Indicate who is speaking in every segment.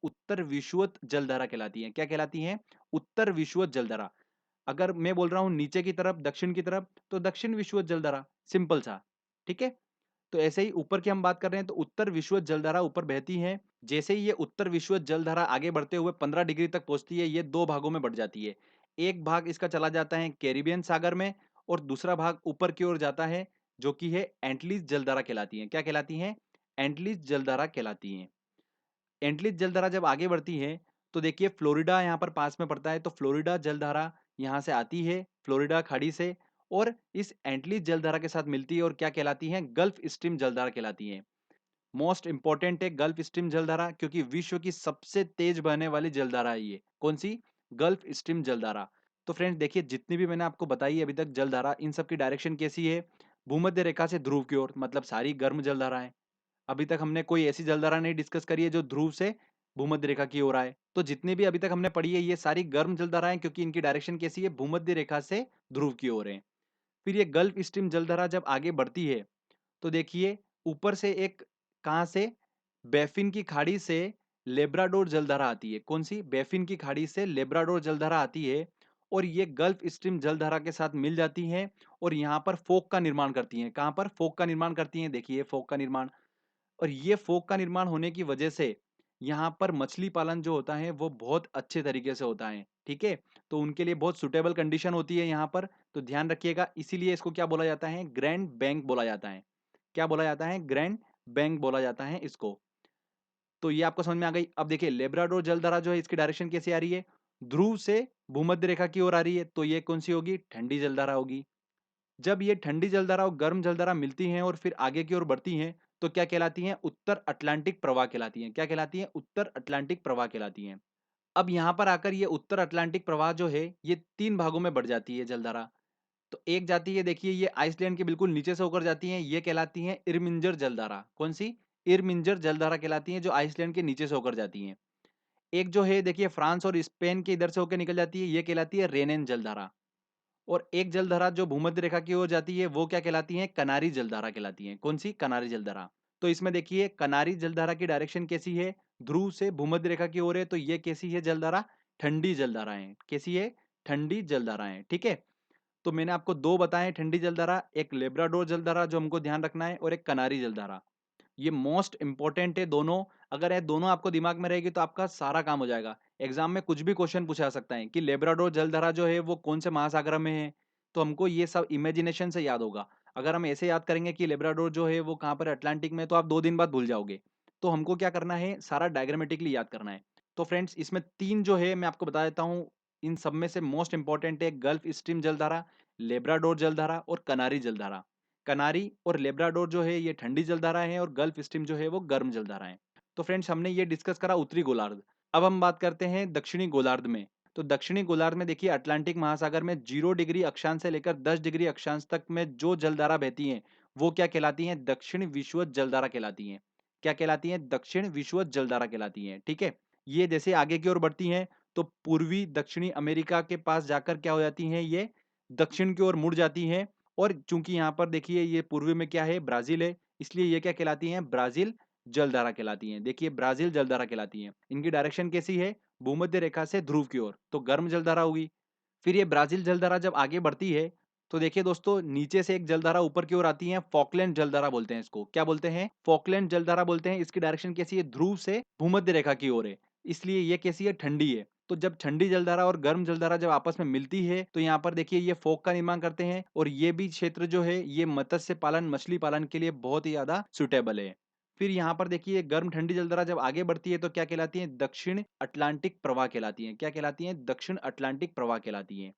Speaker 1: उत्तर विषुवत जलधारा कहलाती हैं। क्या कहलाती हैं? उत्तर विषुवत जलधारा। अगर मैं बोल रहा हूं नीचे की तरफ, दक्षिण की तरफ, तो दक्षिण विषुवत जलधारा, सिंपल सा। ठीक है। तो ऐसे ही ऊपर की हम बात कर रहे हैं तो उत्तर विषुवत जलधारा ऊपर बहती है। जैसे ही ये उत्तर विषुवत जलधारा आगे बढ़ते हुए 15 डिग्री तक पहुंचती है, ये दो भागों में बढ़ जाती है। एक भाग इसका चला जाता है कैरिबियन सागर में, और दूसरा भाग ऊपर की ओर जाता है, जो कि है एंटलीज जलधारा कहलाती है। क्या कहलाती है? एंटलीज जलधारा कहलाती है। एंटलीज जलधारा जब आगे बढ़ती है तो देखिए फ्लोरिडा यहाँ पर पास में पड़ता है, तो फ्लोरिडा जलधारा यहाँ से आती है, फ्लोरिडा खाड़ी से, और इस एंटलीज जलधारा के साथ मिलती है और क्या कहलाती है? गल्फ स्ट्रीम जलधारा कहलाती है। मोस्ट इंपॉर्टेंट है गल्फ स्ट्रीम जलधारा, क्योंकि विश्व की सबसे तेज बहने वाली जलधारा है ये। कौन सी? गल्फ स्ट्रीम जलधारा। तो फ्रेंड्स देखिए, जितनी भी मैंने आपको बताई अभी तक जलधारा, इन सब की डायरेक्शन कैसी है? भूमध्य रेखा से ध्रुव की ओर, मतलब सारी गर्म जलधारा है। अभी तक हमने कोई ऐसी जलधारा नहीं डिस्कस करी है जो ध्रुव से भूमध्य रेखा की ओर आए। तो जितनी भी अभी तक हमने पढ़ी है ये सारी गर्म जलधाराएं, क्योंकि इनकी डायरेक्शन कैसी है? भूमध्य रेखा से ध्रुव की ओर है। फिर ये गल्फ स्ट्रीम जलधारा जब आगे बढ़ती है तो देखिए ऊपर से एक, कहां से? बैफिन की खाड़ी से लेब्राडोर जलधारा आती है। कौन सी? बैफिन की खाड़ी से लेब्राडोर जलधारा आती है, और ये गल्फ स्ट्रीम जलधारा के साथ मिल जाती है और यहाँ पर फोक का निर्माण करती हैं। कहां पर फोक का निर्माण करती हैं? देखिए फोक का निर्माण। और ये फोक का निर्माण होने की वजह से यहाँ पर मछली पालन जो होता है वो बहुत अच्छे तरीके से होता है। ठीक है। तो उनके लिए बहुत सुटेबल कंडीशन होती है यहाँ पर। तो ध्यान रखिएगा, इसीलिए इसको क्या बोला जाता है? ग्रैंड बैंक बोला जाता है। क्या बोला जाता है? ग्रैंड बैंक बोला जाता है इसको। तो ये आपको समझ में आ गई। अब देखिए लेब्राडोर जलधारा जो है इसकी डायरेक्शन कैसे आ रही है? ध्रुव से भूमध्य रेखा की ओर आ रही है, तो ये कौन सी होगी? ठंडी जलधारा होगी। जब ये ठंडी जलधारा और गर्म जलधारा मिलती हैं और फिर आगे की ओर बढ़ती हैं, तो क्या कहलाती हैं? उत्तर अटलांटिक प्रवाह कहलाती हैं। क्या कहलाती हैं? उत्तर अटलांटिक प्रवाह कहलाती हैं। अब यहां पर आकर ये उत्तर अटलांटिक प्रवाह जो है ये तीन भागों में बढ़ जाती है जलधारा। तो एक जाती है, देखिए ये आइसलैंड के बिल्कुल नीचे से होकर जाती है, ये कहलाती है इरमिंजर जलधारा। कौन सी? इरमिंजर जलधारा कहलाती है, जो आइसलैंड के नीचे से होकर जाती है। एक जो है देखिए फ्रांस और स्पेन के इधर से होकर निकल जाती है, ये कहलाती है रेनेन जलधारा। और एक जलधारा जो भूमध्य रेखा की ओर जाती है वो क्या कहलाती है? कनारी जलधारा कहलाती है। कौन सी? कनारी जलधारा। तो इसमें देखिए कनारी जलधारा की डायरेक्शन कैसी है? ध्रुव से भूमध्य रेखा की ओर है, तो ये कैसी है जलधारा? ठंडी जलधारा है। कैसी है? ठंडी जलधारा है। ठीक है। तो मैंने आपको दो बताए ठंडी जलधारा, एक लेब्राडोर जलधारा जो हमको ध्यान रखना है, और एक कनारी जलधारा। ये मोस्ट इंपॉर्टेंट है दोनों। अगर ये दोनों आपको दिमाग में रहेगी तो आपका सारा काम हो जाएगा। एग्जाम में कुछ भी क्वेश्चन पूछा सकता है कि लेब्राडोर जलधारा जो है वो कौन से महासागर में है, तो हमको ये सब इमेजिनेशन से याद होगा। अगर हम ऐसे याद करेंगे कि लेब्राडोर जो है वो कहाँ पर अटलांटिक में, तो आप 2 दिन बाद भूल जाओगे। तो हमको क्या करना है? सारा डायग्रामेटिकली याद करना है। तो फ्रेंड्स इसमें तीन जो है मैं आपको बता देता हूँ। इन सब में से मोस्ट इंपॉर्टेंट है गल्फ स्ट्रीम जलधारा, लेब्राडोर जलधारा और कनारी जलधारा। कनारी और लेब्राडोर जो है ये ठंडी जलधारा है, और गल्फ स्ट्रीम जो है वो गर्म जलधारा है। तो फ्रेंड्स हमने ये डिस्कस करा उत्तरी गोलार्ध। अब हम बात करते हैं दक्षिणी गोलार्ध में। तो दक्षिणी गोलार्ध में देखिए अटलांटिक महासागर में 0 डिग्री अक्षांश से लेकर 10 डिग्री अक्षांश तक में जो जलधारा बहती है वो क्या कहलाती है? दक्षिण विषुवत जलधारा कहलाती है। क्या कहलाती है? दक्षिण विषुवत जलधारा कहलाती है। ठीक है। ये जैसे आगे की ओर बढ़ती हैं तो पूर्वी दक्षिणी अमेरिका के पास जाकर क्या हो जाती हैं? ये दक्षिण की ओर मुड़ जाती हैं। और चूंकि यहाँ पर देखिए ये पूर्वी में क्या है? ब्राजील है, इसलिए ये क्या कहलाती हैं? ब्राजील जलधारा कहलाती हैं। देखिए ब्राजील जलधारा कहलाती हैं। इनकी डायरेक्शन कैसी है? भूमध्य रेखा से ध्रुव की ओर, तो गर्म जलधारा होगी। फिर ये ब्राजील जलधारा जब आगे बढ़ती है तो देखिए दोस्तों नीचे से एक जलधारा ऊपर की ओर आती है, फॉकलैंड जलधारा बोलते हैं इसको। क्या बोलते हैं? फॉकलैंड जलधारा बोलते हैं। इसकी डायरेक्शन कैसी है? ध्रुव से भूमध्य रेखा की ओर है, इसलिए ये कैसी है? ठंडी है। तो जब ठंडी जलधारा और गर्म जलधारा जब आपस में मिलती है तो यहाँ पर देखिए ये फोक का निर्माण करते हैं, और ये भी क्षेत्र जो है ये मत्स्य पालन, मछली पालन के लिए बहुत ही ज्यादा सुटेबल है। फिर यहाँ पर देखिए गर्म ठंडी जलधारा जब आगे बढ़ती है तो क्या कहलाती है? दक्षिण अटलांटिक प्रवाह कहलाती है। क्या कहलाती है? दक्षिण अटलांटिक प्रवाह कहलाती है।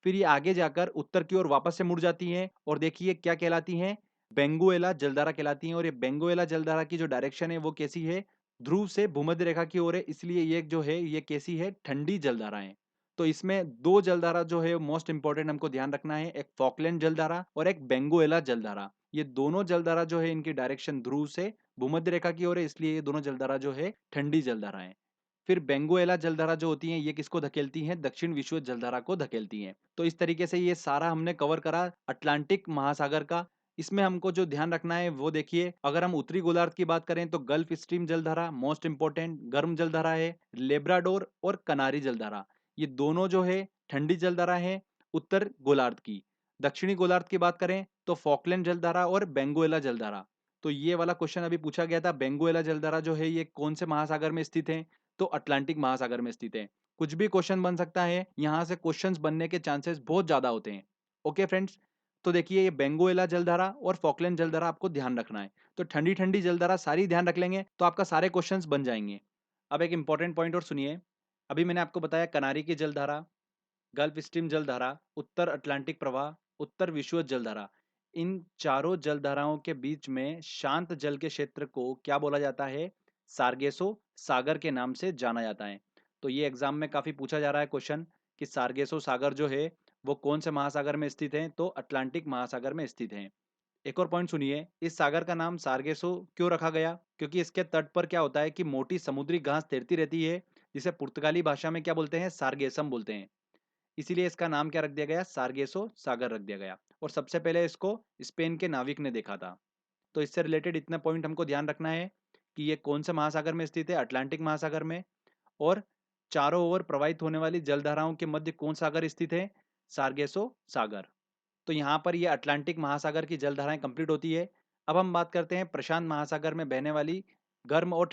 Speaker 1: फिर ये आगे जाकर उत्तर की ओर वापस से मुड़ जाती हैं, और देखिए क्या कहलाती हैं? बेंगुएला जलधारा कहलाती हैं। और ये बेंगुएला जलधारा की जो डायरेक्शन है वो कैसी है? ध्रुव से भूमध्य रेखा की ओर है, इसलिए ये जो है ये कैसी है? ठंडी जलधाराएं। तो इसमें दो जलधारा जो है मोस्ट इंपॉर्टेंट हमको ध्यान रखना है, एक फॉकलैंड जलधारा और एक बेंगुएला जलधारा। ये दोनों जलधारा जो है इनकी डायरेक्शन ध्रुव से भूमध्य रेखा की ओर है, इसलिए ये दोनों जलधारा जो है ठंडी जलधाराएं। फिर बेंगुएला जलधारा जो होती हैं ये किसको धकेलती हैं? दक्षिण विषुवत जलधारा को धकेलती हैं। तो इस तरीके से ये सारा हमने कवर करा अटलांटिक महासागर का। इसमें हमको जो ध्यान रखना है वो देखिए, अगर हम उत्तरी गोलार्ध की बात करें तो गल्फ स्ट्रीम जलधारा मोस्ट इंपॉर्टेंट गर्म जलधारा है, लेब्राडोर और कनारी जलधारा ये दोनों जो है ठंडी जलधारा है उत्तर गोलार्ध की। दक्षिणी गोलार्ध की बात करें तो फॉकलैंड जलधारा और बेंगोएला जलधारा। तो ये वाला क्वेश्चन अभी पूछा गया था, बेंगोएला जलधारा जो है ये कौन से महासागर में स्थित है, तो अटलांटिक महासागर में स्थित है। कुछ भी क्वेश्चन बन सकता है, यहाँ से क्वेश्चंस बनने के चांसेस बहुत ज्यादा होते हैं। ओके फ्रेंड्स, तो देखिए ये बेंगोएला जलधारा और फॉकलैंड जलधारा आपको ध्यान रखना है। तो ठंडी ठंडी जलधारा सारी ध्यान रख लेंगे तो आपका सारे क्वेश्चंस बन जाएंगे। अब एक इंपॉर्टेंट पॉइंट और सुनिए, अभी मैंने आपको बताया कनारी की जलधारा, गल्फ स्ट्रीम जलधारा, उत्तर अटलांटिक प्रवाह, उत्तर विषुवत जलधारा, इन चारों जलधाराओं के बीच में शांत जल के क्षेत्र को क्या बोला जाता है, सार्गेसो सागर के नाम से जाना जाता है। तो ये एग्जाम में काफी पूछा जा रहा है क्वेश्चन कि सार्गेसो सागर जो है वो कौन से महासागर में स्थित है, तो अटलांटिक महासागर में स्थित है। एक और पॉइंट सुनिए, इस सागर का नाम सार्गेसो क्यों रखा गया, क्योंकि इसके तट पर क्या होता है कि मोटी समुद्री घास तैरती रहती है, जिसे पुर्तगाली भाषा में क्या बोलते हैं, सार्गेसम बोलते हैं। इसीलिए इसका नाम क्या रख दिया गया, सार्गेसो सागर रख दिया गया। और सबसे पहले इसको स्पेन के नाविक ने देखा था। तो इससे रिलेटेड इतना पॉइंट हमको ध्यान रखना है कि ये कौन से महासागर में स्थित है, अटलांटिक महासागर में। और चारों ओर प्रवाहित होने वाली जलधाराओं के मध्य कौन सागर स्थित है, सार्गेसो सागर। तो यहाँ पर ये अटलांटिक महासागर की जलधाराएं कंप्लीट होती है। अब हम बात करते हैं प्रशांत महासागर में बहने वाली गर्म और